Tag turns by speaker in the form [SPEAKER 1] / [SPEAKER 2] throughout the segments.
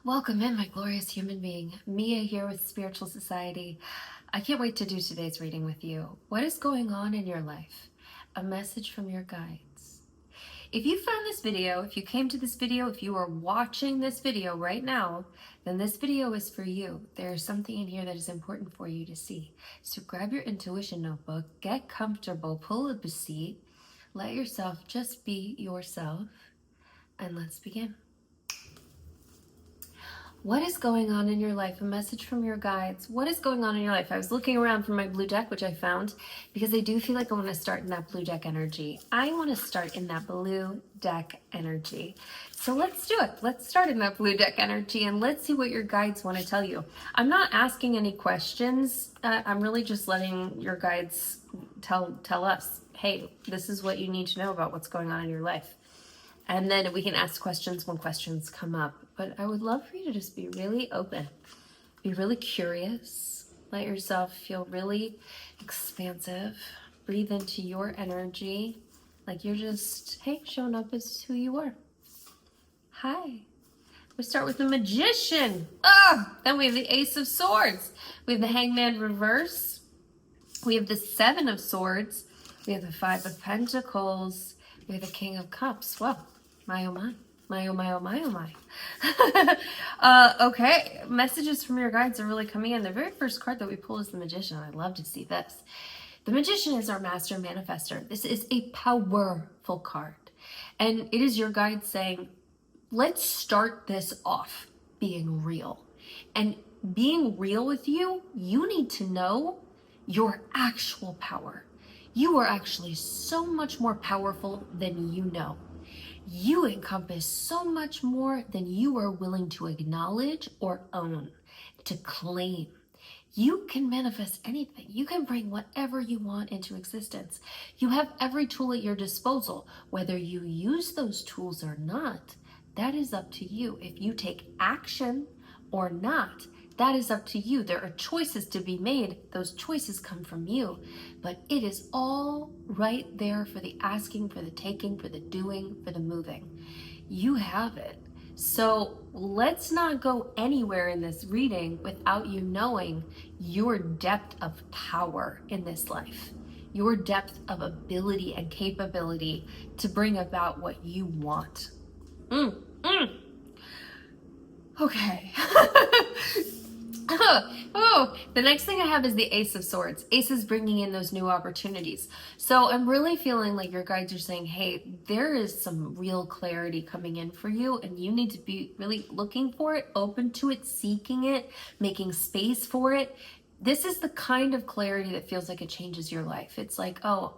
[SPEAKER 1] Welcome in, my glorious human being. Mia here with Spiritual Society. I can't wait to do today's reading with you. What is going on in your life? A message from your guides. If you found this video, if you came to this video, if you are watching this video right now, then this video is for you. There is something in here that is important for you to see. So grab your intuition notebook, get comfortable, pull up a seat, let yourself just be yourself, and let's begin. What is going on in your life? A message from your guides. What is going on in your life? I was looking around for my blue deck, which I found, because I do feel like I want to start in that blue deck energy. I want to start in that blue deck energy. So let's do it. Let's start in that blue deck energy and let's see what your guides want to tell you. I'm not asking any questions. I'm really just letting your guides tell us, hey, this is what you need to know about what's going on in your life. And then we can ask questions when questions come up. But I would love for you to just be really open, be really curious, let yourself feel really expansive, breathe into your energy, like you're just, hey, showing up as who you are. Hi. We start with the Magician. Then we have the Ace of Swords. We have the Hangman reverse. We have the Seven of Swords. We have the Five of Pentacles. We have the King of Cups. Well, my oh my. My oh my oh my oh my. Okay, messages from your guides are really coming in. The very first card that we pull is the Magician. I'd love to see this. The Magician is our master manifester. This is a powerful card. And it is your guide saying, let's start this off being real. And being real with you, you need to know your actual power. You are actually so much more powerful than you know. You encompass so much more than you are willing to acknowledge or own, to claim. You can manifest anything. You can bring whatever you want into existence. You have every tool at your disposal. Whether you use those tools or not, that is up to you. If you take action or not, that is up to you. There are choices to be made. Those choices come from you. But it is all right there for the asking, for the taking, for the doing, for the moving. You have it. So let's not go anywhere in this reading without you knowing your depth of power in this life. Your depth of ability and capability to bring about what you want. Okay. The next thing I have is the Ace of Swords. Ace is bringing in those new opportunities. So I'm really feeling like your guides are saying, hey, there is some real clarity coming in for you, and you need to be really looking for it, open to it, seeking it, making space for it. This is the kind of clarity that feels like it changes your life. It's like, oh,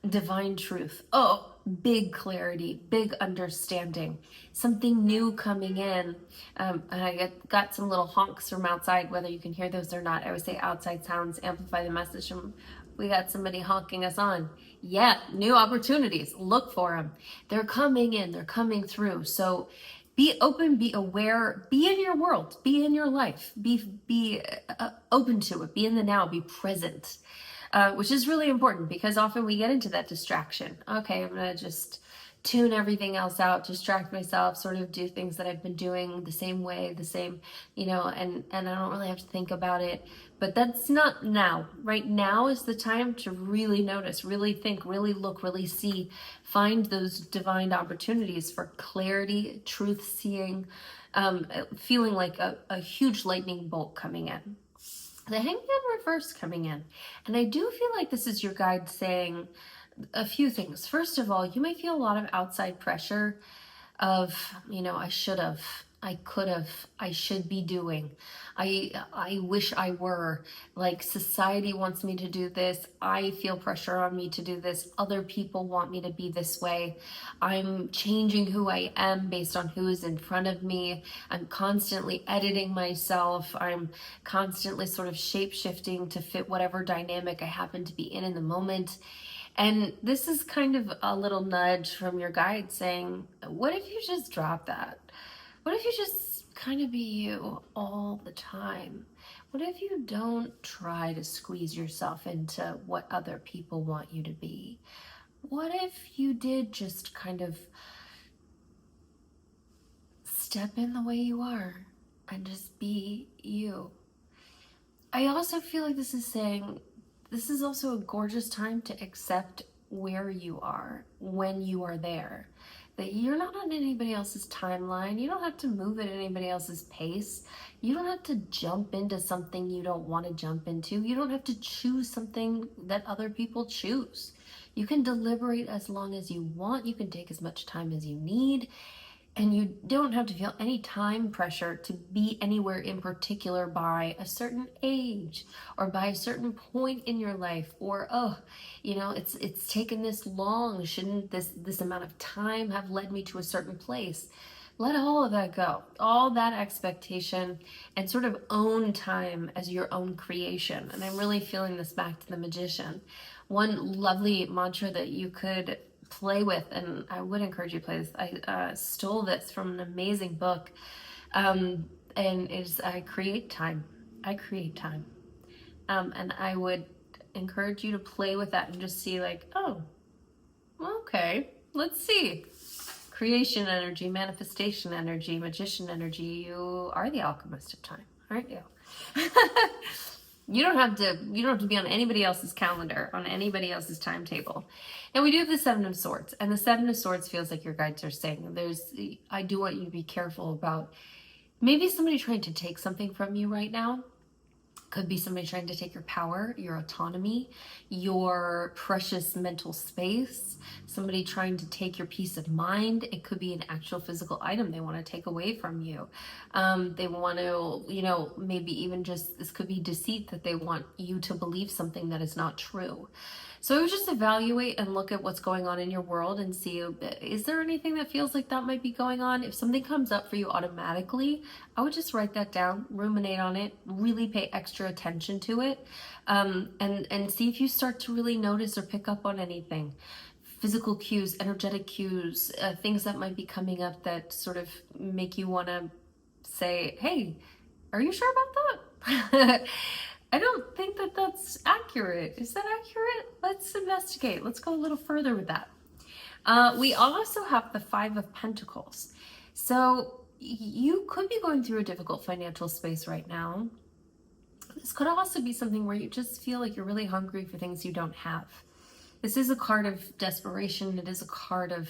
[SPEAKER 1] divine truth. Oh, big clarity, big understanding, something new coming in. And I got some little honks from outside, whether you can hear those or not. I would say outside sounds amplify the message. From, we got somebody honking us on. Yeah, new opportunities. Look for them. They're coming in. They're coming through. So be open, be aware, be in your world, be in your life, be open to it, be in the now, be present. Which is really important because often we get into that distraction. Okay, I'm going to just tune everything else out, distract myself, sort of do things that I've been doing the same way, the same, and I don't really have to think about it. But that's not now. Right now is the time to really notice, really think, really look, really see, find those divine opportunities for clarity, truth seeing, feeling like a huge lightning bolt coming in. The Hangman reverse coming in. And I do feel like this is your guide saying a few things. First of all, you may feel a lot of outside pressure of, I should have, I could have, I should be doing. I wish I were. Like, society wants me to do this. I feel pressure on me to do this. Other people want me to be this way. I'm changing who I am based on who is in front of me. I'm constantly editing myself. I'm constantly sort of shape-shifting to fit whatever dynamic I happen to be in the moment. And this is kind of a little nudge from your guide saying, what if you just drop that? What if you just kind of be you all the time? What if you don't try to squeeze yourself into what other people want you to be? What if you did just kind of step in the way you are? and just be you. I also feel like this is saying this is also a gorgeous time to accept where you are when you are there. That you're not on anybody else's timeline. You don't have to move at anybody else's pace. You don't have to jump into something you don't want to jump into. You don't have to choose something that other people choose. You can deliberate as long as you want. You can take as much time as you need. And you don't have to feel any time pressure to be anywhere in particular by a certain age or by a certain point in your life, or it's taken this long, shouldn't this amount of time have led me to a certain place. Let all of that go, all that expectation, and sort of own time as your own creation. And I'm really feeling this back to the Magician. One lovely mantra that you could play with, and I would encourage you to play this. I stole this from an amazing book, and it's I create time. I create time, and I would encourage you to play with that and just see like, oh, okay, let's see. Creation energy, manifestation energy, magician energy. You are the alchemist of time, aren't you? You don't have to be on anybody else's calendar, on anybody else's timetable. And we do have the Seven of Swords, and the Seven of Swords feels like your guides are saying I do want you to be careful about maybe somebody trying to take something from you right now. Could be somebody trying to take your power, your autonomy, your precious mental space, somebody trying to take your peace of mind. It could be an actual physical item they want to take away from you. They want to, maybe even just, this could be deceit, that they want you to believe something that is not true. So I would just evaluate and look at what's going on in your world and see, is there anything that feels like that might be going on? If something comes up for you automatically, I would just write that down, ruminate on it, really pay extra attention to it, and see if you start to really notice or pick up on anything. Physical cues, energetic cues, things that might be coming up that sort of make you want to say, hey, are you sure about that? I don't think that that's accurate. Is that accurate? Let's investigate. Let's go a little further with that. We also have the Five of Pentacles. So you could be going through a difficult financial space right now. This could also be something where you just feel like you're really hungry for things you don't have. This is a card of desperation. It is a card of,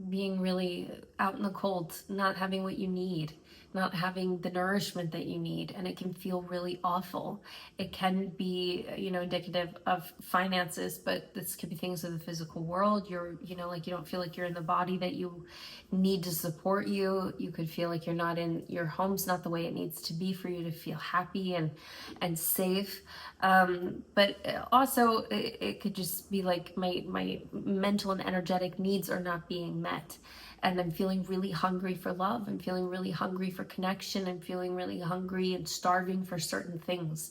[SPEAKER 1] being really out in the cold, not having what you need, not having the nourishment that you need, and it can feel really awful. It can be, indicative of finances, but this could be things of the physical world. You're, you don't feel like you're in the body that you need to support you. You could feel like you're not in, your home's not the way it needs to be for you to feel happy and safe. But also it could just be like my mental and energetic needs are not being met. And I'm feeling really hungry for love. I'm feeling really hungry for connection. I'm feeling really hungry and starving for certain things.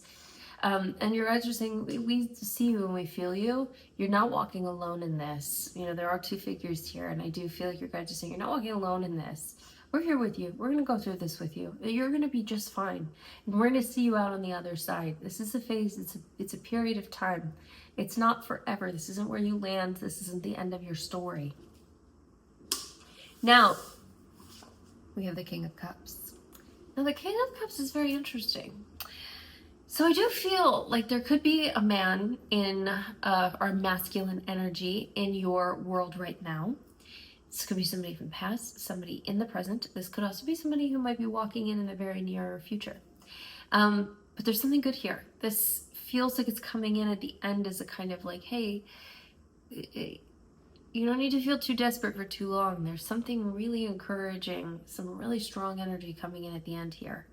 [SPEAKER 1] And your guys are saying, we see you and we feel you. You're not walking alone in this. There are two figures here, and I do feel like your guys are saying, you're not walking alone in this. We're here with you. We're going to go through this with you. You're going to be just fine. And we're going to see you out on the other side. This is a phase. It's a period of time. It's not forever. This isn't where you land. This isn't the end of your story. Now, we have the King of Cups. Now, the King of Cups is very interesting. So I do feel like there could be a man in our masculine energy in your world right now. This could be somebody from the past, somebody in the present. This could also be somebody who might be walking in the very near future. But there's something good here. This feels like it's coming in at the end as a kind of like, hey, you don't need to feel too desperate for too long. There's something really encouraging, some really strong energy coming in at the end here.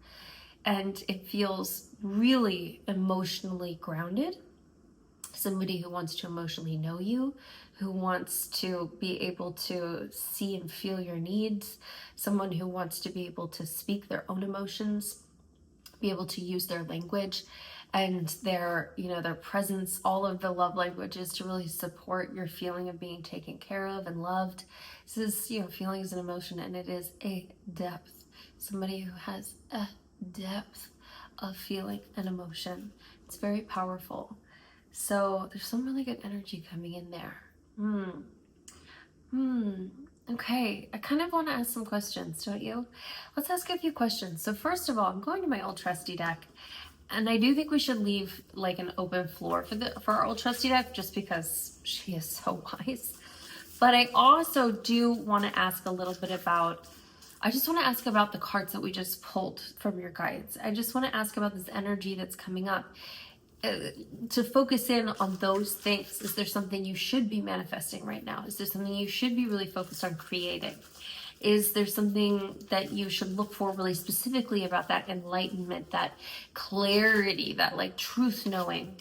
[SPEAKER 1] And it feels really emotionally grounded. Somebody who wants to emotionally know you, who wants to be able to see and feel your needs, someone who wants to be able to speak their own emotions, be able to use their language and their presence, all of the love languages to really support your feeling of being taken care of and loved. This is, feelings and emotion, and it is a depth. Somebody who has a depth of feeling and emotion. It's very powerful. So there's some really good energy coming in there. Okay, I kind of want to ask some questions, don't you? Let's ask a few questions. So first of all, I'm going to my old trusty deck, and I do think we should leave like an open floor for our old trusty deck, just because she is so wise. But I also do want to ask a little bit about. I just want to ask about the cards that we just pulled from your guides. I just want to ask about this energy that's coming up. To focus in on those things. Is there something you should be manifesting right now? Is there something you should be really focused on creating? Is there something that you should look for really specifically about that enlightenment, that clarity, that like truth knowing,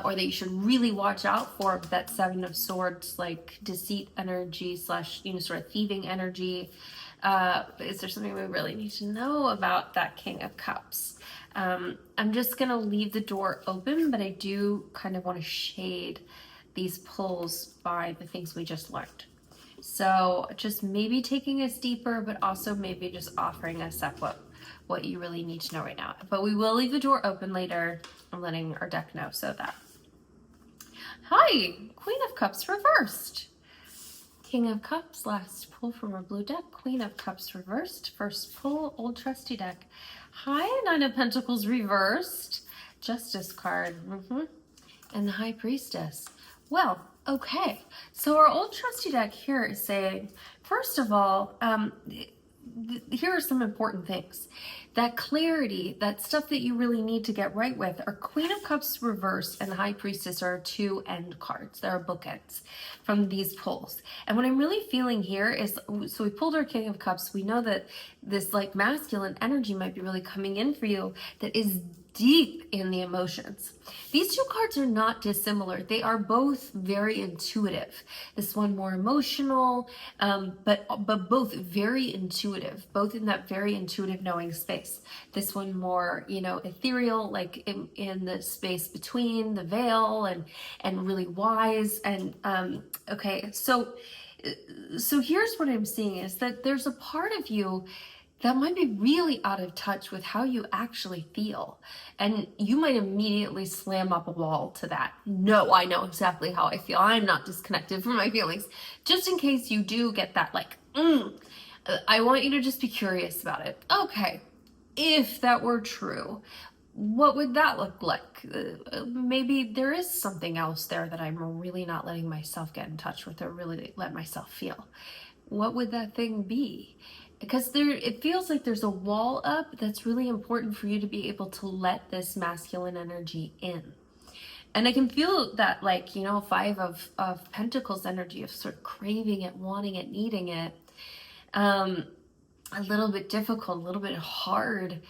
[SPEAKER 1] or that you should really watch out for that Seven of Swords, like deceit energy slash, sort of thieving energy? Is there something we really need to know about that King of Cups? I'm just going to leave the door open, but I do kind of want to shade these pulls by the things we just learned. So just maybe taking us deeper, but also maybe just offering us up what you really need to know right now. But we will leave the door open later. I'm letting our deck know so that. Hi, Queen of Cups reversed. King of Cups, last pull from our blue deck. Queen of Cups reversed. First pull, old trusty deck. Hi, Nine of Pentacles reversed. Justice card. And the High Priestess. Well, okay. So our old trusty deck here is saying, first of all, here are some important things. That clarity, that stuff that you really need to get right with, our Queen of Cups reversed and the High Priestess are two end cards. There are bookends from these pulls. And what I'm really feeling here is, so we pulled our King of Cups. We know that this like masculine energy might be really coming in for you that is deep in the emotions. These two cards are not dissimilar. They are both very intuitive. This one more emotional, but both very intuitive, both in that very intuitive knowing space. This one more, ethereal, like in the space between the veil and really wise. And okay, so here's what I'm seeing is that there's a part of you that might be really out of touch with how you actually feel. And you might immediately slam up a wall to that. No, I know exactly how I feel. I'm not disconnected from my feelings. Just in case you do get that like, I want you to just be curious about it. Okay, if that were true, what would that look like? Maybe there is something else there that I'm really not letting myself get in touch with or really let myself feel. What would that thing be? Because it feels like there's a wall up that's really important for you to be able to let this masculine energy in. And I can feel that, like, Five of Pentacles energy of sort of craving it, wanting it, needing it. A little bit difficult, a little bit hard.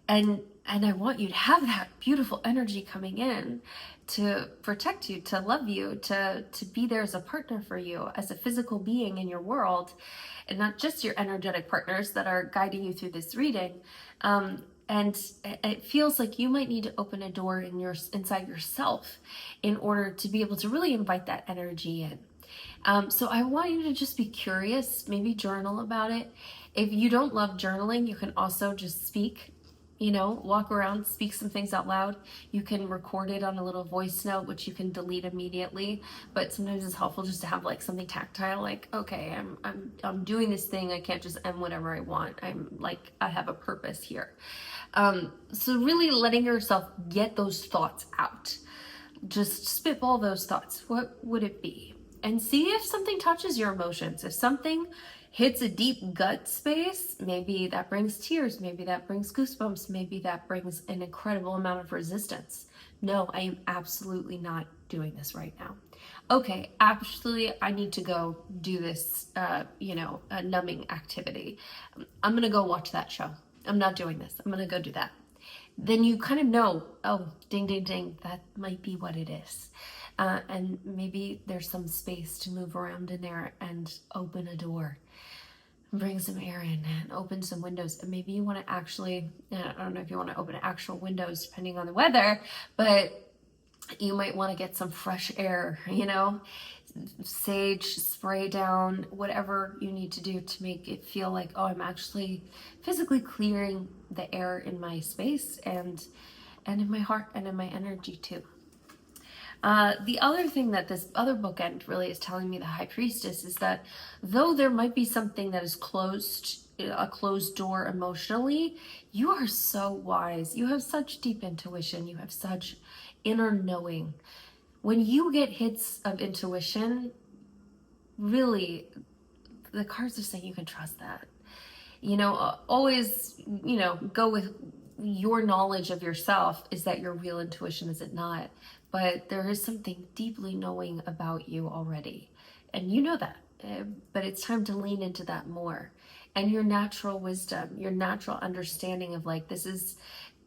[SPEAKER 1] And I want you to have that beautiful energy coming in to protect you, to love you, to be there as a partner for you, as a physical being in your world, and not just your energetic partners that are guiding you through this reading. And it feels like you might need to open a door inside yourself in order to be able to really invite that energy in. So I want you to just be curious, maybe journal about it. If you don't love journaling, you can also just speak. Walk around, speak some things out loud. You can record it on a little voice note, which you can delete immediately. But sometimes it's helpful just to have like something tactile, like, okay, I'm doing this thing. I can't just end whatever I want. I have a purpose here. So really letting yourself get those thoughts out. Just spitball those thoughts. What would it be? And see if something touches your emotions. If something hits a deep gut space, maybe that brings tears, maybe that brings goosebumps, maybe that brings an incredible amount of resistance. No, I am absolutely not doing this right now. Okay, absolutely, I need to go do this, a numbing activity. I'm gonna go watch that show. I'm not doing this. I'm gonna go do that. Then you kind of know, oh, ding, ding, ding, that might be what it is. And maybe there's some space to move around in there and open a door, bring some air in and open some windows. And maybe you want to actually, I don't know if you want to open actual windows depending on the weather, but you might want to get some fresh air, sage, spray down, whatever you need to do to make it feel like, oh, I'm actually physically clearing the air in my space and in my heart and in my energy too. The other thing that this other bookend really is telling me, the High Priestess, is that though there might be something that is closed, a closed door emotionally, you are so wise. You have such deep intuition. You have such inner knowing. When you get hits of intuition, really, the cards are saying you can trust that. Always, go with your knowledge of yourself. Is that your real intuition? Is it not? But there is something deeply knowing about you already. And you know that. But it's time to lean into that more. And your natural wisdom, your natural understanding of like, this is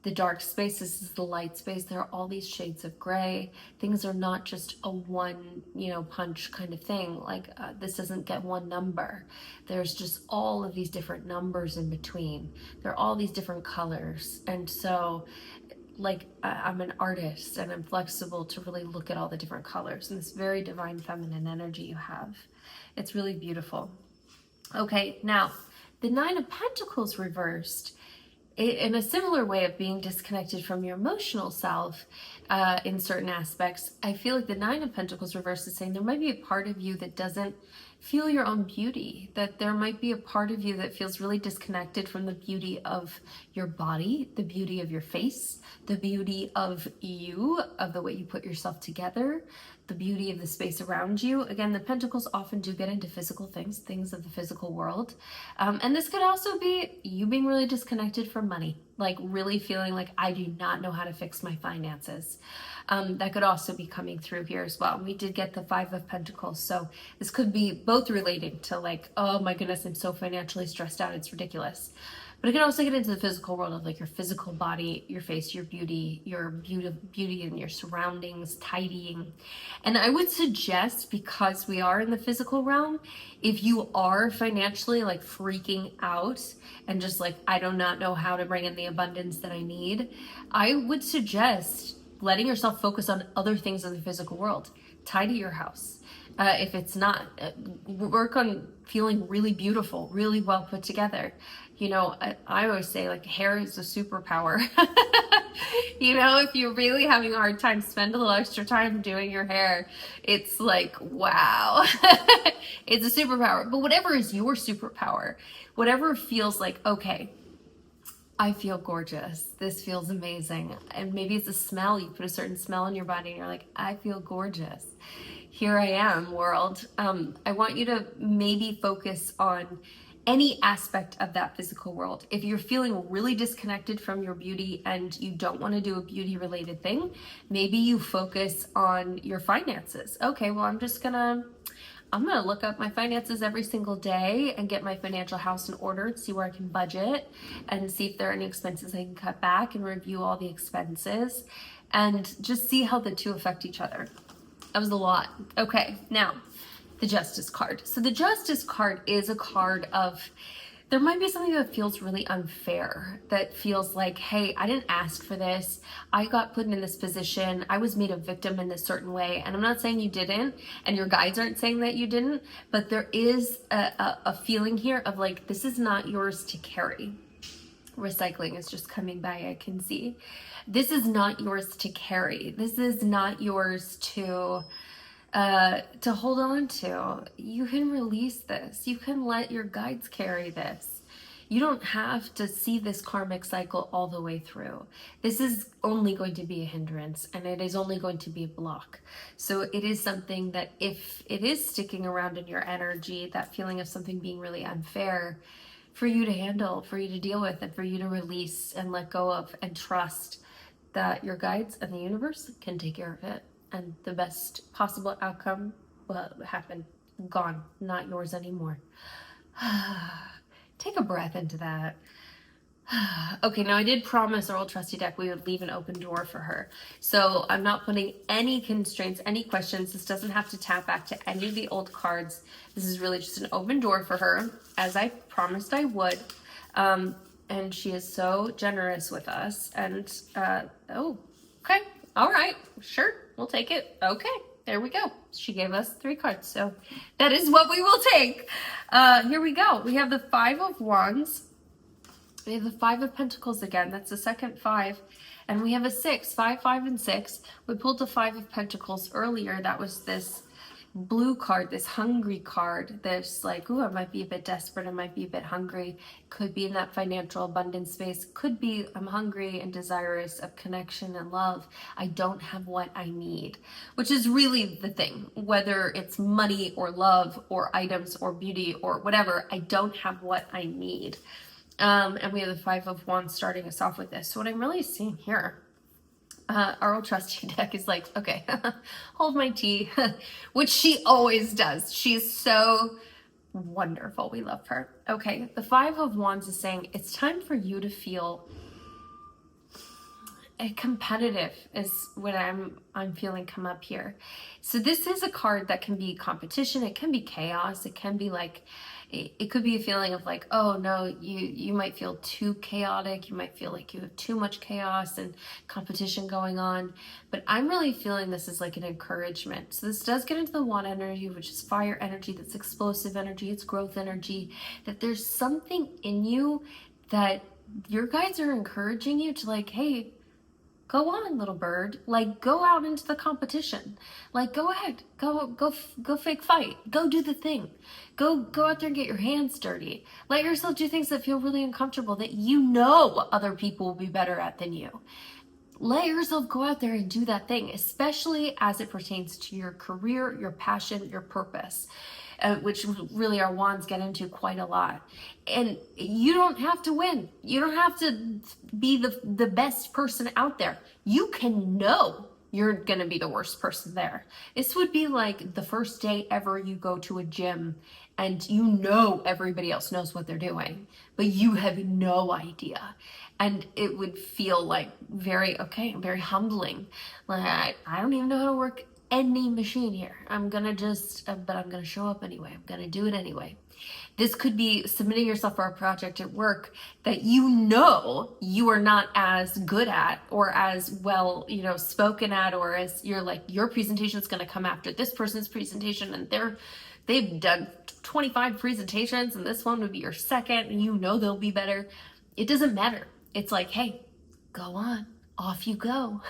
[SPEAKER 1] the dark space, this is the light space. There are all these shades of gray. Things are not just a one, punch kind of thing. Like this doesn't get one number. There's just all of these different numbers in between. There are all these different colors. And so like I'm an artist and I'm flexible to really look at all the different colors and this very divine feminine energy you have. It's really beautiful. Okay, now the Nine of Pentacles reversed, in a similar way of being disconnected from your emotional self in certain aspects. I feel like the Nine of Pentacles reversed is saying there might be a part of you that doesn't feel your own beauty, that there might be a part of you that feels really disconnected from the beauty of your body, the beauty of your face, the beauty of you, of the way you put yourself together, the beauty of the space around you. Again, the Pentacles often do get into physical things of the physical world. And this could also be you being really disconnected from money, like really feeling like I do not know how to fix my finances. That could also be coming through here as well. We did get the Five of Pentacles. So this could be both relating to like, oh my goodness, I'm so financially stressed out, it's ridiculous. But it can also get into the physical world of like your physical body, your face, your beauty in your surroundings, tidying. And I would suggest, because we are in the physical realm, if you are financially like freaking out and just like, I do not know how to bring in the abundance that I need, I would suggest letting yourself focus on other things in the physical world. Tidy your house. If it's not, work on feeling really beautiful, really well put together. I always say like hair is a superpower. If you're really having a hard time, spend a little extra time doing your hair. It's like, wow, it's a superpower. But whatever is your superpower, whatever feels like, okay, I feel gorgeous. This feels amazing. And maybe it's a smell. You put a certain smell in your body and you're like, I feel gorgeous. Here I am, world. I want you to maybe focus on any aspect of that physical world. If you're feeling really disconnected from your beauty and you don't want to do a beauty related thing, maybe you focus on your finances. Okay, well, I'm gonna look up my finances every single day and get my financial house in order and see where I can budget and see if there are any expenses I can cut back and review all the expenses and just see how the two affect each other. That was a lot. Okay, now the Justice card. So the Justice card is a card of, there might be something that feels really unfair, that feels like, hey, I didn't ask for this. I got put in this position. I was made a victim in this certain way. And I'm not saying you didn't, and your guides aren't saying that you didn't, but there is a feeling here of like, this is not yours to carry. Recycling is just coming by, I can see. This is not yours to carry. This is not yours to hold on to. You can release this. You can let your guides carry this. You don't have to see this karmic cycle all the way through. This is only going to be a hindrance, and it is only going to be a block. So it is something that if it is sticking around in your energy, that feeling of something being really unfair, for you to handle, for you to deal with, and for you to release and let go of and trust that your guides and the universe can take care of it. And the best possible outcome will happen. Gone, not yours anymore. Take a breath into that. Okay, now I did promise our old trusty deck we would leave an open door for her. So I'm not putting any constraints, any questions. This doesn't have to tap back to any of the old cards. This is really just an open door for her, as I promised I would. And she is so generous with us. And, oh, okay. All right. Sure. We'll take it. Okay. There we go. She gave us 3 cards. So that is what we will take. Here we go. We have the Five of Wands. We have the Five of Pentacles again. That's the second five. And we have a six, five, five, and six. We pulled the Five of Pentacles earlier. That was this blue card, this hungry card. There's like, ooh, I might be a bit desperate. I might be a bit hungry. Could be in that financial abundance space. Could be I'm hungry and desirous of connection and love. I don't have what I need, which is really the thing. Whether it's money or love or items or beauty or whatever, I don't have what I need. And we have the Five of Wands starting us off with this. So what I'm really seeing here, our old trusty deck is like, okay, hold my tea, which she always does. She's so wonderful. We love her. Okay, the Five of Wands is saying it's time for you to feel competitive is what I'm feeling come up here. So this is a card that can be competition. It can be chaos. It can be like, it could be a feeling of like, oh no, you might feel too chaotic. You might feel like you have too much chaos and competition going on. But I'm really feeling this is like an encouragement. So this does get into the Wand energy, which is fire energy. That's explosive energy. It's growth energy. That there's something in you that your guides are encouraging you to like, hey, go on, little bird. Like, go out into the competition. Like, go ahead. Go fake fight. Go do the thing. Go out there and get your hands dirty. Let yourself do things that feel really uncomfortable that you know other people will be better at than you. Let yourself go out there and do that thing, especially as it pertains to your career, your passion, your purpose. Which really our wands get into quite a lot. And you don't have to win. You don't have to be the best person out there. You can know you're going to be the worst person there. This would be like the first day ever you go to a gym and you know everybody else knows what they're doing, but you have no idea. And it would feel like very humbling. Like, I don't even know how to work any machine here. I'm gonna but I'm gonna show up anyway. I'm gonna do it anyway. This could be submitting yourself for a project at work that you know you are not as good at or as well, spoken at, or as you're like, your presentation is gonna come after this person's presentation and they've done 25 presentations and this one would be your second and you know they'll be better. It doesn't matter. It's like, hey, go on. Off you go.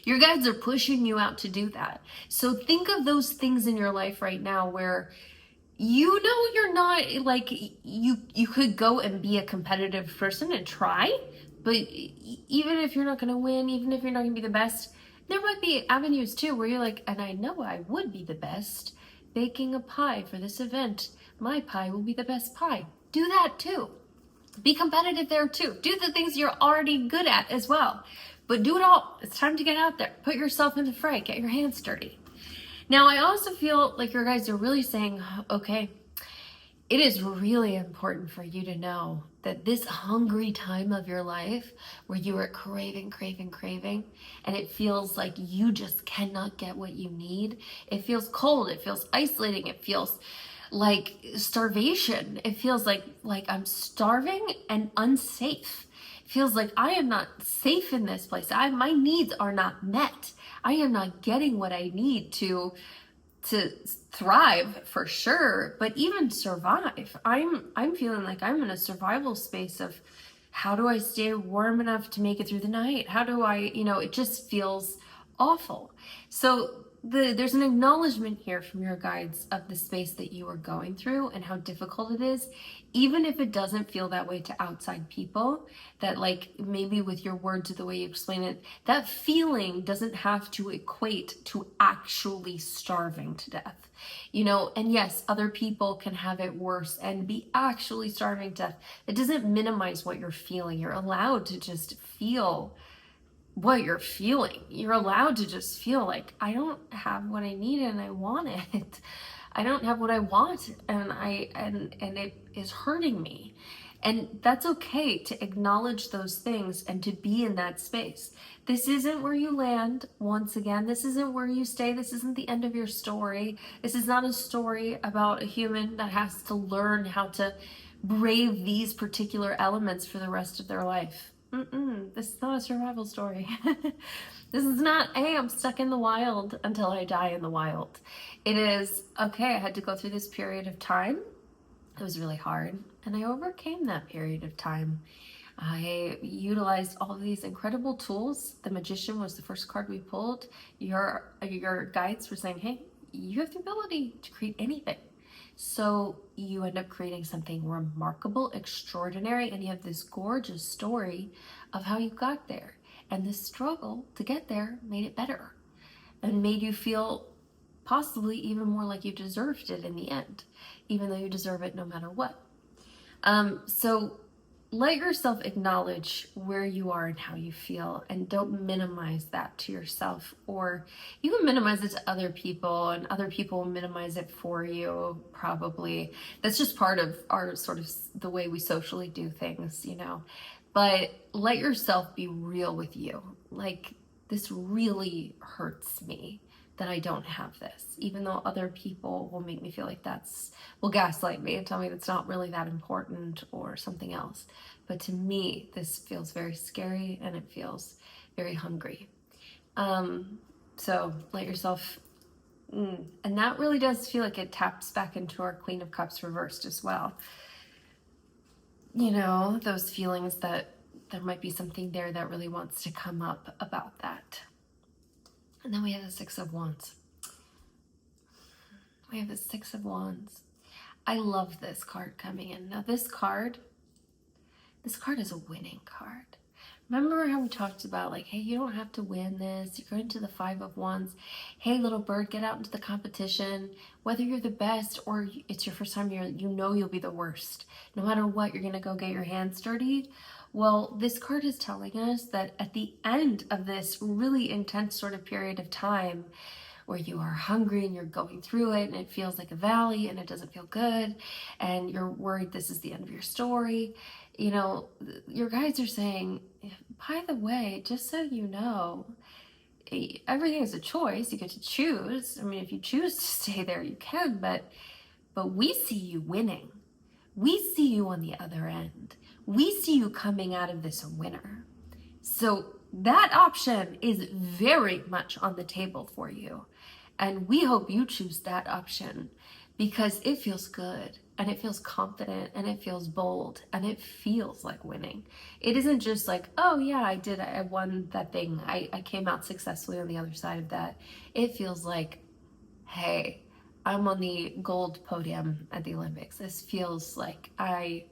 [SPEAKER 1] Your guides are pushing you out to do that. So think of those things in your life right now where you know you're not, like, you could go and be a competitive person and try, but even if you're not going to win, even if you're not going to be the best, there might be avenues too where you're like, and I know I would be the best baking a pie for this event. My pie will be the best pie. Do that too. Be competitive there too. Do the things you're already good at as well. But do it all. It's time to get out there. Put yourself in the fray. Get your hands dirty. Now, I also feel like your guys are really saying, okay, it is really important for you to know that this hungry time of your life where you are craving, and it feels like you just cannot get what you need. It feels cold. It feels isolating. It feels like starvation. It feels like I'm starving and unsafe. It feels like I am not safe in this place. My needs are not met. I am not getting what I need to thrive for sure, but even survive. I'm feeling like I'm in a survival space of how do I stay warm enough to make it through the night? How do I, it just feels awful. So there's an acknowledgement here from your guides of the space that you are going through and how difficult it is, even if it doesn't feel that way to outside people, that like maybe with your words or the way you explain it, that feeling doesn't have to equate to actually starving to death, and yes, other people can have it worse and be actually starving to death. It doesn't minimize what you're feeling. You're allowed to just feel what you're feeling. You're allowed to just feel like, I don't have what I need and I want it. I don't have what I want and it is hurting me. And that's okay to acknowledge those things and to be in that space. This isn't where you land. Once again, this isn't where you stay. This isn't the end of your story. This is not a story about a human that has to learn how to brave these particular elements for the rest of their life. This is not a survival story. This is not, hey, I'm stuck in the wild until I die in the wild. It is, okay, I had to go through this period of time It was really hard, and I overcame that period of time. I utilized all of these incredible tools. The Magician was the first card we pulled. Your guides were saying, hey, you have the ability to create anything. So you end up creating something remarkable, extraordinary, and you have this gorgeous story of how you got there. And this struggle to get there made it better and made you feel possibly even more like you deserved it in the end, even though you deserve it no matter what. So let yourself acknowledge where you are and how you feel, and don't minimize that to yourself, or you can minimize it to other people and other people will minimize it for you, probably. That's just part of our sort of the way we socially do things, you know. But let yourself be real with you. Like, this really hurts me that I don't have this, even though other people will make me feel like will gaslight me and tell me that's not really that important or something else. But to me, this feels very scary and it feels very hungry. So let yourself, and that really does feel like it taps back into our Queen of Cups reversed as well. You know, those feelings that there might be something there that really wants to come up about that. And then we have the Six of Wands. We have the Six of Wands. I love this card coming in. Now this card is a winning card. Remember how we talked about, like, hey, you don't have to win this. You're going to the Five of Wands. Hey, little bird, get out into the competition. Whether you're the best or it's your first time, you know you'll be the worst. No matter what, you're going to go get your hands dirty. Well, this card is telling us that at the end of this really intense sort of period of time where you are hungry and you're going through it and it feels like a valley and it doesn't feel good and you're worried this is the end of your story, you know, your guides are saying, by the way, just so you know, everything is a choice. You get to choose. I mean, if you choose to stay there, you can, but we see you winning. We see you on the other end. We see you coming out of this a winner. So that option is very much on the table for you. And we hope you choose that option because it feels good and it feels confident and it feels bold and it feels like winning. It isn't just like, oh yeah, I won that thing. I came out successfully on the other side of that. It feels like, hey, I'm on the gold podium at the Olympics. This feels like I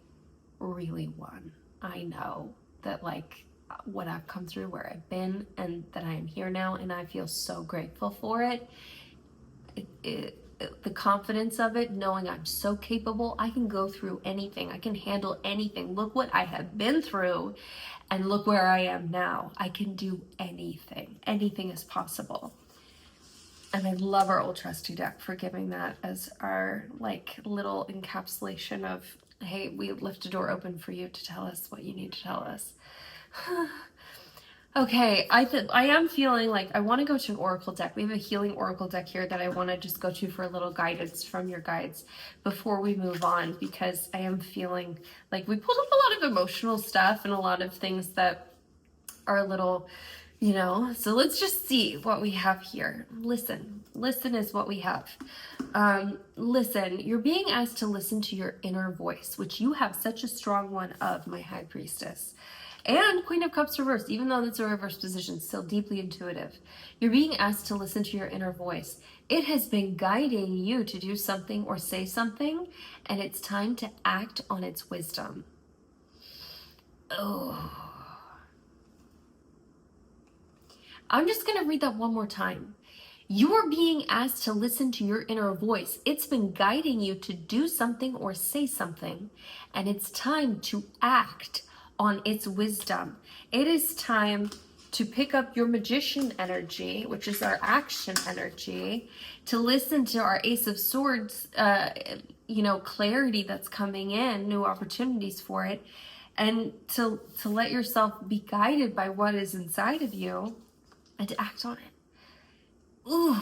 [SPEAKER 1] really won. I know that, like, what I've come through, where I've been, and that I am here now, and I feel so grateful for it. The confidence of it, knowing I'm so capable, I can go through anything, I can handle anything. Look what I have been through, and look where I am now. I can do anything. Anything is possible. And I love our Old Trusty deck for giving that as our, like, little encapsulation of, hey, we left a door open for you to tell us what you need to tell us. Okay, I am feeling like I want to go to an oracle deck. We have a healing oracle deck here that I want to just go to for a little guidance from your guides before we move on, because I am feeling like we pulled up a lot of emotional stuff and a lot of things that are a little, you know, so let's just see what we have here. Listen is what we have. Listen, you're being asked to listen to your inner voice, which you have such a strong one of, my High Priestess. And Queen of Cups reversed, even though it's a reverse position, still deeply intuitive. You're being asked to listen to your inner voice. It has been guiding you to do something or say something, and it's time to act on its wisdom. Oh. I'm just going to read that one more time. You are being asked to listen to your inner voice. It's been guiding you to do something or say something, and it's time to act on its wisdom. It is time to pick up your Magician energy, which is our action energy, to listen to our Ace of Swords, clarity that's coming in, new opportunities for it, and to let yourself be guided by what is inside of you and to act on it. Ooh,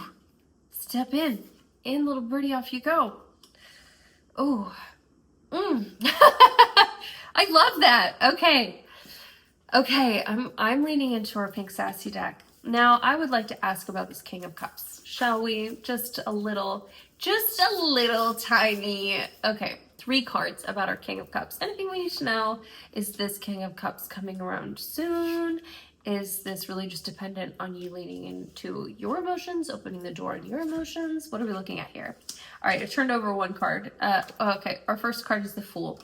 [SPEAKER 1] step in, little birdie, off you go. Ooh, I love that. Okay, I'm leaning into our pink sassy deck. Now, I would like to ask about this King of Cups. Shall we? Just a little just a little tiny, okay, 3 cards about our King of Cups. Anything we need to know? Is this King of Cups coming around soon? Is this really just dependent on you leaning into your emotions, opening the door to your emotions? What are we looking at here? All right, I turned over 1 card. Okay, our first card is the Fool.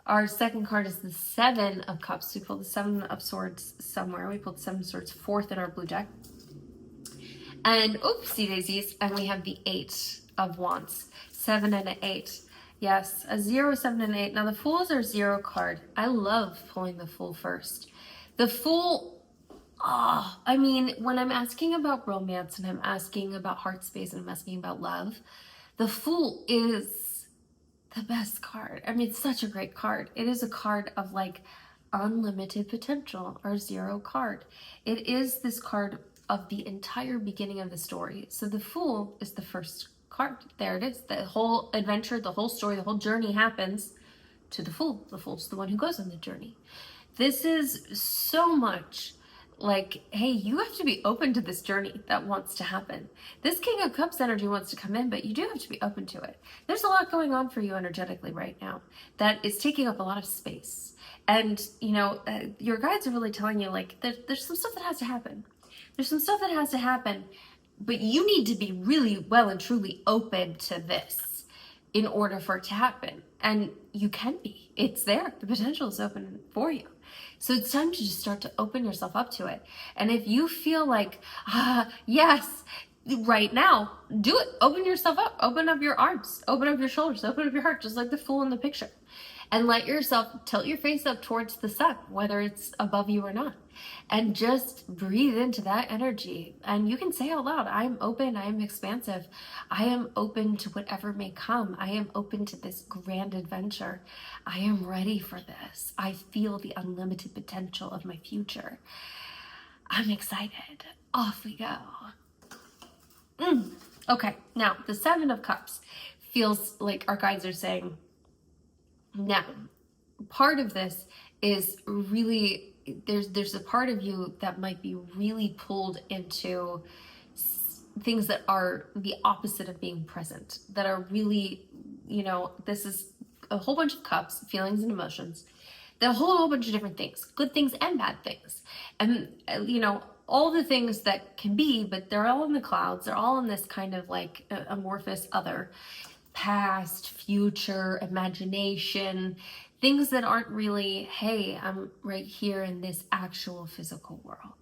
[SPEAKER 1] Our second card is the 7 of Cups. We pulled the 7 of Swords somewhere. We pulled the 7 of Swords 4th in our blue deck. And oopsie daisies, and we have the 8 of Wands. 7 and an 8. Yes, a 0, 7, and 8. Now the Fool is our 0 card. I love pulling the Fool first. The Fool, I mean, when I'm asking about romance and I'm asking about heart space and I'm asking about love, the Fool is the best card. I mean, it's such a great card. It is a card of like unlimited potential, our 0 card. It is this card of the entire beginning of the story. So the Fool is the first card. There it is. The whole adventure, the whole story, the whole journey happens to the Fool. The Fool's the one who goes on the journey. This is so much like, hey, you have to be open to this journey that wants to happen. This King of Cups energy wants to come in, but you do have to be open to it. There's a lot going on for you energetically right now that is taking up a lot of space. And, you know, your guides are really telling you, like, there's some stuff that has to happen. There's some stuff that has to happen, but you need to be really well and truly open to this in order for it to happen. And you can be. It's there. The potential is open for you. So it's time to just start to open yourself up to it. And if you feel like, yes, right now, do it. Open yourself up. Open up your arms. Open up your shoulders. Open up your heart, just like the Fool in the picture. And let yourself tilt your face up towards the sun, whether it's above you or not. And just breathe into that energy. And you can say out loud, I am open, I am expansive. I am open to whatever may come. I am open to this grand adventure. I am ready for this. I feel the unlimited potential of my future. I'm excited. Off we go. Okay, now the 7 of Cups feels like our guides are saying, now, part of this is really, there's a part of you that might be really pulled into things that are the opposite of being present, that are really, you know, this is a whole bunch of cups, feelings and emotions, the whole bunch of different things, good things and bad things. And, you know, all the things that can be, but they're all in the clouds. They're all in this kind of like amorphous other. Past, future, imagination, things that aren't really, hey, I'm right here in this actual physical world.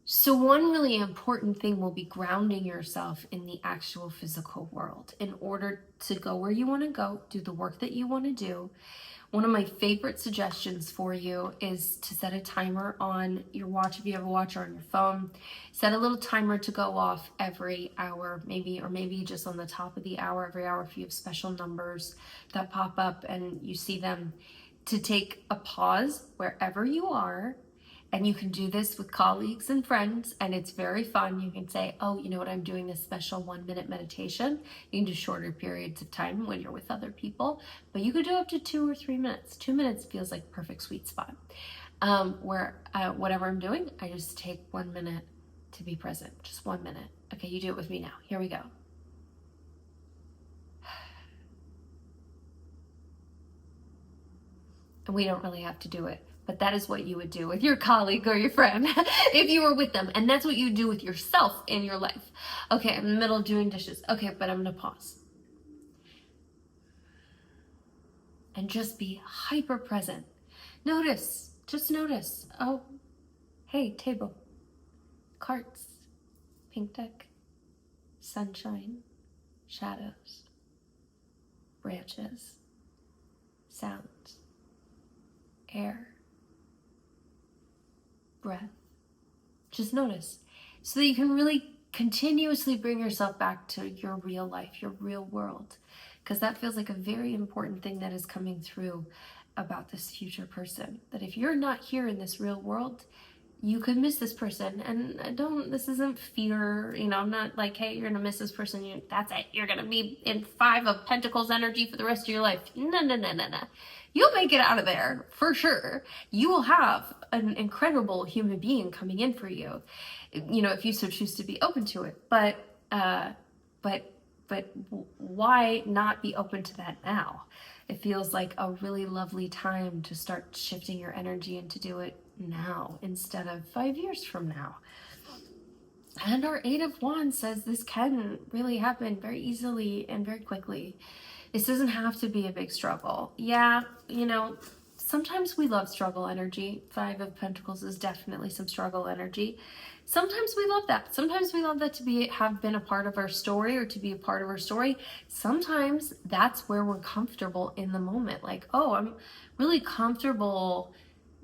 [SPEAKER 1] So one really important thing will be grounding yourself in the actual physical world in order to go where you want to go, do the work that you want to do. One of my favorite suggestions for you is to set a timer on your watch, if you have a watch, or on your phone. Set a little timer to go off every hour, maybe, or maybe just on the top of the hour, every hour, if you have special numbers that pop up and you see them, to take a pause wherever you are. And you can do this with colleagues and friends, and it's very fun. You can say, oh, you know what, I'm doing this special 1-minute meditation. You can do shorter periods of time when you're with other people, but you could do up to 2 or 3 minutes. 2 minutes feels like perfect sweet spot. Whatever I'm doing, I just take 1 minute to be present, just 1 minute. Okay, you do it with me now. Here we go. And we don't really have to do it. But that is what you would do with your colleague or your friend if you were with them. And that's what you do with yourself in your life. Okay, I'm in the middle of doing dishes. Okay, but I'm going to pause. And just be hyper present. Notice, just notice. Oh, hey, table. Carts. Pink deck. Sunshine. Shadows. Branches. Sounds. Air. Breath. Just notice so that you can really continuously bring yourself back to your real life, your real world, because that feels like a very important thing that is coming through about this future person, that if you're not here in this real world, you could miss this person. And this isn't fear, you know, I'm not like, hey, you're gonna miss this person, that's it, you're gonna be in 5 of Pentacles energy for the rest of your life. No. You'll make it out of there for sure. You will have an incredible human being coming in for you, you know, if you so choose to be open to it. But but why not be open to that now? It feels like a really lovely time to start shifting your energy and to do it now instead of 5 years from now. And our Eight of Wands says this can really happen very easily and very quickly. This doesn't have to be a big struggle. Yeah, sometimes we love struggle energy. Five of Pentacles is definitely some struggle energy. Sometimes we love that. Sometimes we love that to have been a part of our story or to be a part of our story. Sometimes that's where we're comfortable in the moment. Like, oh, I'm really comfortable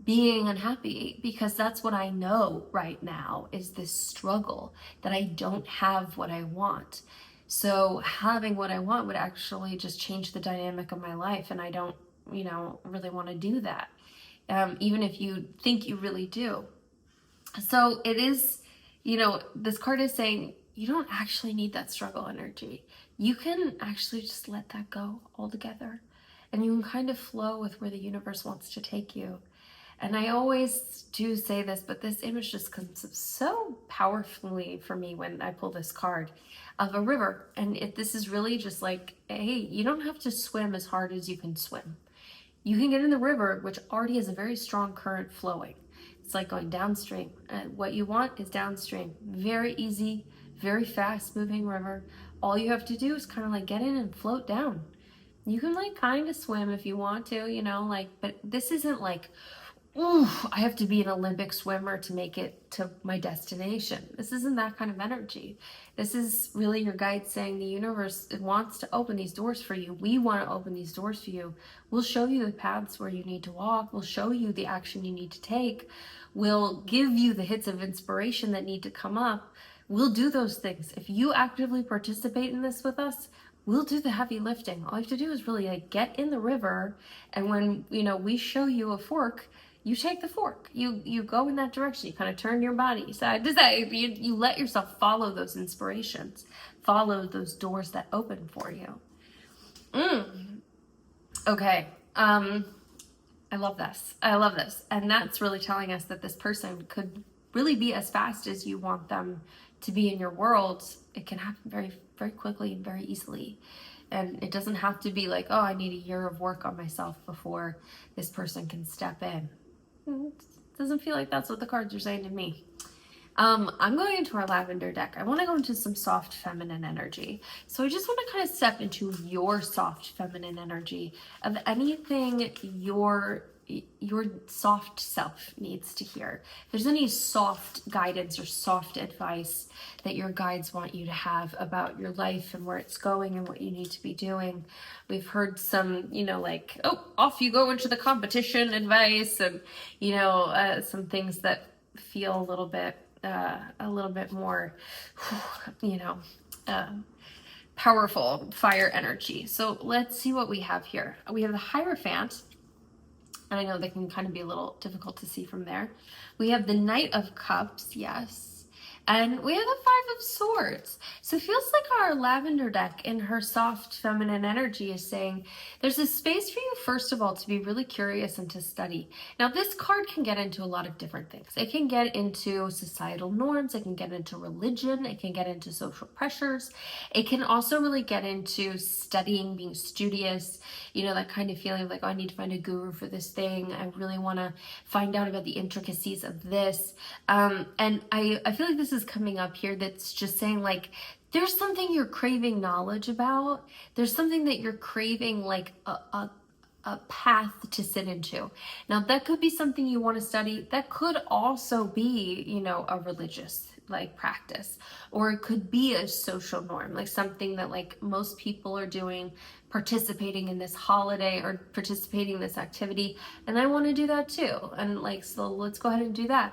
[SPEAKER 1] being unhappy because that's what I know right now is this struggle that I don't have what I want. So having what I want would actually just change the dynamic of my life, and I don't, really want to do that, even if you think you really do. So it is, this card is saying you don't actually need that struggle energy. You can actually just let that go altogether, and you can kind of flow with where the universe wants to take you. And I always do say this, but this image just comes up so powerfully for me when I pull this card of a river. And this is really just like, hey, you don't have to swim as hard as you can swim. You can get in the river, which already has a very strong current flowing. It's like going downstream. What you want is downstream. Very easy, very fast moving river. All you have to do is kind of like get in and float down. You can like kind of swim if you want to, but this isn't like, ooh, I have to be an Olympic swimmer to make it to my destination. This isn't that kind of energy. This is really your guide saying the universe wants to open these doors for you. We want to open these doors for you. We'll show you the paths where you need to walk. We'll show you the action you need to take. We'll give you the hits of inspiration that need to come up. We'll do those things. If you actively participate in this with us, we'll do the heavy lifting. All you have to do is really like get in the river, and when we show you a fork, you take the fork. You go in that direction. You kind of turn your body side to side. You let yourself follow those inspirations, follow those doors that open for you. Okay. I love this. I love this. And that's really telling us that this person could really be as fast as you want them to be in your world. It can happen very, very quickly and very easily. And it doesn't have to be like, oh, I need a year of work on myself before this person can step in. It doesn't feel like that's what the cards are saying to me. I'm going into our lavender deck. I want to go into some soft feminine energy. So I just want to kind of step into your soft feminine energy of anything your soft self needs to hear. If there's any soft guidance or soft advice that your guides want you to have about your life and where it's going and what you need to be doing. We've heard some, like, oh, off you go into the competition advice, and, some things that feel a little bit more, powerful fire energy. So let's see what we have here. We have the Hierophant. And I know they can kind of be a little difficult to see from there. We have the Knight of Cups, yes. And we have the Five of Swords. So it feels like our lavender deck in her soft feminine energy is saying there's a space for you, first of all, to be really curious and to study. Now, this card can get into a lot of different things. It can get into societal norms. It can get into religion. It can get into social pressures. It can also really get into studying, being studious, that kind of feeling of like, oh, I need to find a guru for this thing. I really want to find out about the intricacies of this. And I feel like this is coming up here that's just saying like there's something you're craving knowledge about. There's something that you're craving like a path to sit into. Now that could be something you want to study. That could also be, a religious like practice, or it could be a social norm, like something that like most people are doing, participating in this holiday or participating in this activity. And I want to do that too. And like, so let's go ahead and do that.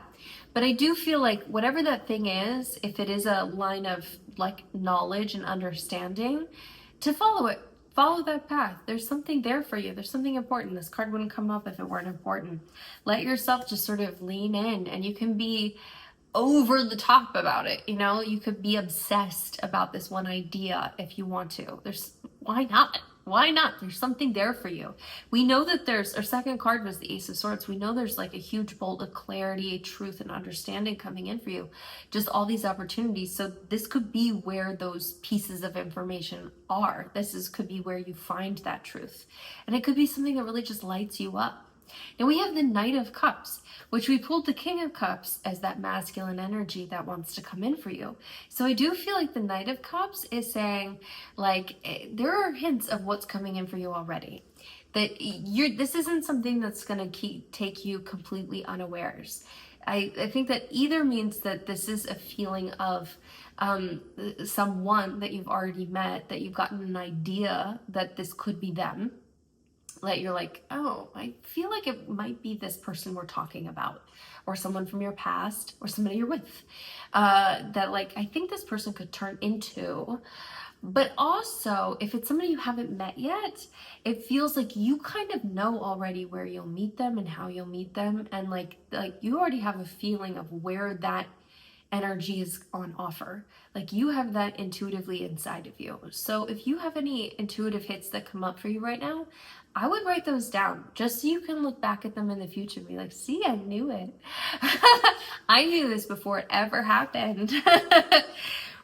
[SPEAKER 1] But I do feel like whatever that thing is, if it is a line of like knowledge and understanding, to follow it. Follow that path. There's something there for you. There's something important. This card wouldn't come up if it weren't important. Let yourself just sort of lean in, and you can be over the top about it. You could be obsessed about this one idea if you want to. Why not? Why not? There's something there for you. We know that there's, our second card was the Ace of Swords. We know there's like a huge bolt of clarity, truth, and understanding coming in for you. Just all these opportunities. So this could be where those pieces of information are. Could be where you find that truth. And it could be something that really just lights you up. Now we have the Knight of Cups, which we pulled the King of Cups as that masculine energy that wants to come in for you. So I do feel like the Knight of Cups is saying, like, there are hints of what's coming in for you already. That this isn't something that's going to take you completely unawares. I think that either means that this is a feeling of someone that you've already met, that you've gotten an idea that this could be them, that you're like, oh, I feel like it might be this person we're talking about, or someone from your past, or somebody you're with, that like, I think this person could turn into. But also, if it's somebody you haven't met yet, it feels like you kind of know already where you'll meet them and how you'll meet them, and like you already have a feeling of where that energy is on offer. Like you have that intuitively inside of you. So if you have any intuitive hits that come up for you right now, I would write those down just so you can look back at them in the future and be like, see, I knew it. I knew this before it ever happened.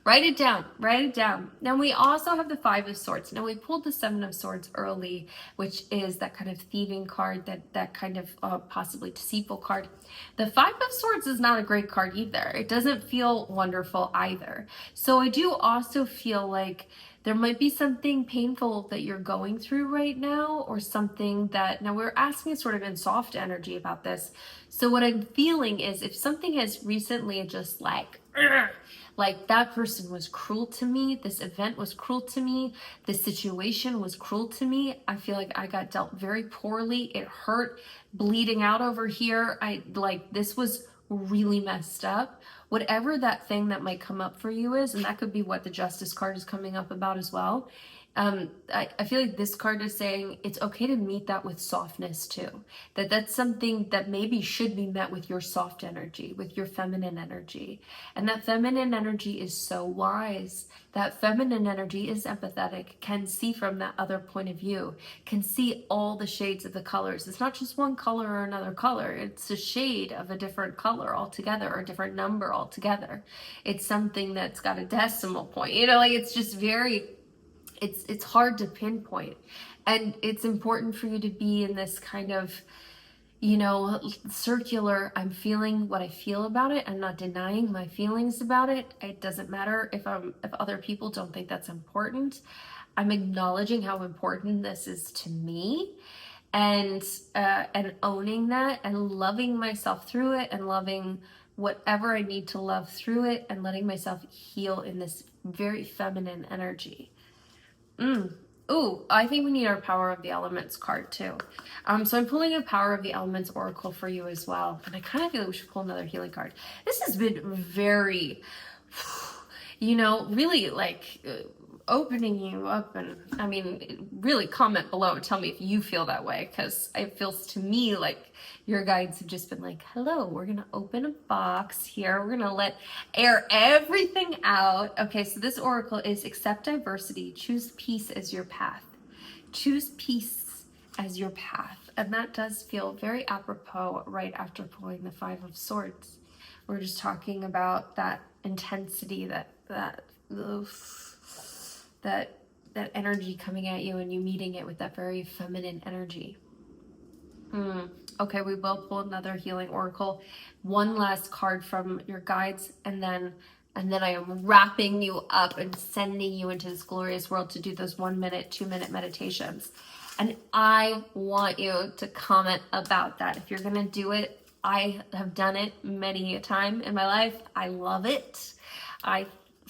[SPEAKER 1] Write it down, write it down. Now we also have the Five of Swords. Now we pulled the Seven of Swords early, which is that kind of thieving card, that kind of possibly deceitful card. The Five of Swords is not a great card either. It doesn't feel wonderful either. So I do also feel like there might be something painful that you're going through right now, or something that, now we're asking sort of in soft energy about this. So what I'm feeling is if something has recently just like that person was cruel to me, this event was cruel to me, this situation was cruel to me, I feel like I got dealt very poorly, it hurt, bleeding out over here, this was really messed up. Whatever that thing that might come up for you is, and that could be what the Justice card is coming up about as well. I feel like this card is saying it's okay to meet that with softness too. That's something that maybe should be met with your soft energy, with your feminine energy. And that feminine energy is so wise. That feminine energy is empathetic, can see from that other point of view, can see all the shades of the colors. It's not just one color or another color. It's a shade of a different color altogether, or a different number altogether. It's something that's got a decimal point. It's just very... It's hard to pinpoint, and it's important for you to be in this kind of, circular, I'm feeling what I feel about it. I'm not denying my feelings about it. It doesn't matter if other people don't think that's important. I'm acknowledging how important this is to me, and owning that, and loving myself through it, and loving whatever I need to love through it, and letting myself heal in this very feminine energy. Ooh, I think we need our Power of the Elements card too. So I'm pulling a Power of the Elements Oracle for you as well. And I kind of feel like we should pull another healing card. This has been very, really opening you up. And I mean, really comment below and tell me if you feel that way, because it feels to me like your guides have just been like, hello, we're going to open a box here. We're going to let air everything out. Okay, so this oracle is accept diversity, choose peace as your path. Choose peace as your path. And that does feel very apropos right after pulling the Five of Swords. We're just talking about that intensity, that energy coming at you, and you meeting it with that very feminine energy. Okay, we will pull another healing oracle. One last card from your guides, and then I am wrapping you up and sending you into this glorious world to do those 1 minute, 2 minute meditations. And I want you to comment about that. If you're gonna do it, I have done it many a time in my life. I love it. I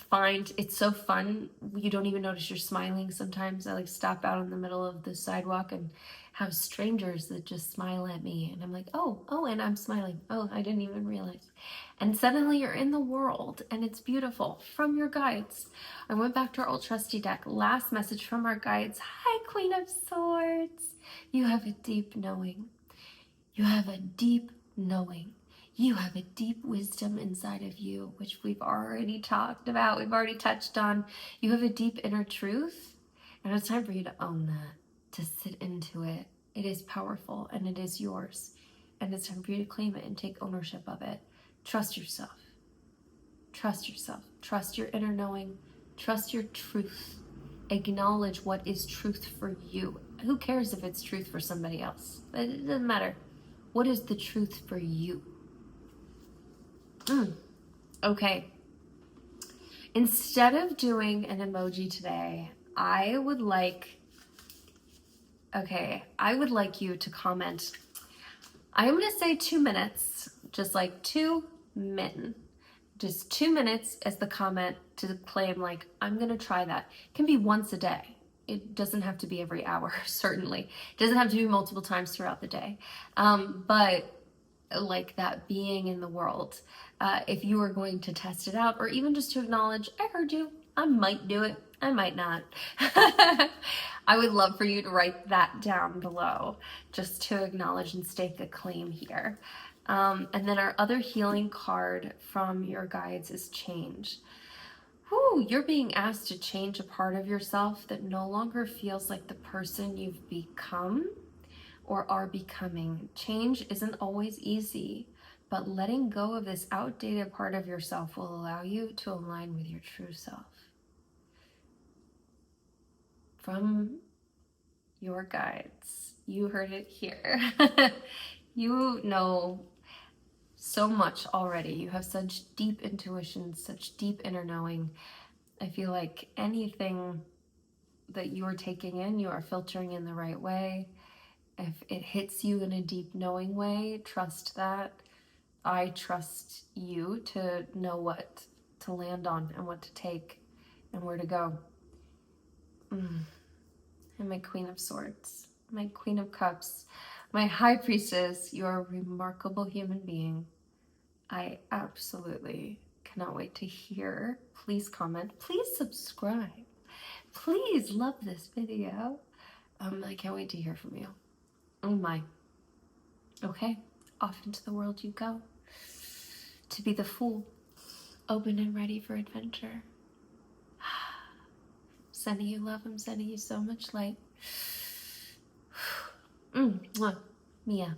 [SPEAKER 1] find it's so fun. You don't even notice you're smiling sometimes. I stop out in the middle of the sidewalk and have strangers that just smile at me, and I'm like, oh, and I'm smiling. Oh, I didn't even realize. And suddenly you're in the world, and it's beautiful. From your guides. I went back to our old trusty deck. Last message from our guides. Hi, Queen of Swords. You have a deep knowing. You have a deep knowing. You have a deep wisdom inside of you, which we've already talked about. We've already touched on. You have a deep inner truth And it's time for you to own that, to sit into it. It is powerful and it is yours. And it's time for you to claim it and take ownership of it. Trust yourself. Trust yourself. Trust your inner knowing. Trust your truth. Acknowledge what is truth for you. Who cares if it's truth for somebody else? It doesn't matter. What is the truth for you? Okay. Instead of doing an emoji today, I would like you to comment. I'm going to say 2 minutes, just like 2 min. Just 2 minutes as the comment to claim, like, I'm going to try that. It can be once a day. It doesn't have to be every hour, certainly. It doesn't have to be multiple times throughout the day. But like that being in the world, if you are going to test it out, or even just to acknowledge, I heard you, I might do it, I might not. I would love for you to write that down below, just to acknowledge and stake a claim here. And then our other healing card from your guides is change. Whew, you're being asked to change a part of yourself that no longer feels like the person you've become or are becoming. Change isn't always easy, but letting go of this outdated part of yourself will allow you to align with your true self. From your guides, you heard it here. You know so much already. You have such deep intuition, such deep inner knowing. I feel like anything that you are taking in, you are filtering in the right way. If it hits you in a deep knowing way, trust that. I trust you to know what to land on and what to take and where to go. And my Queen of Swords, my Queen of Cups, my High Priestess, you're a remarkable human being. I absolutely cannot wait to hear. Please comment. Please subscribe. Please love this video. I can't wait to hear from you. Oh my. Okay, off into the world you go. To be the fool, open and ready for adventure. Sending you love, I'm sending you so much light. Mia.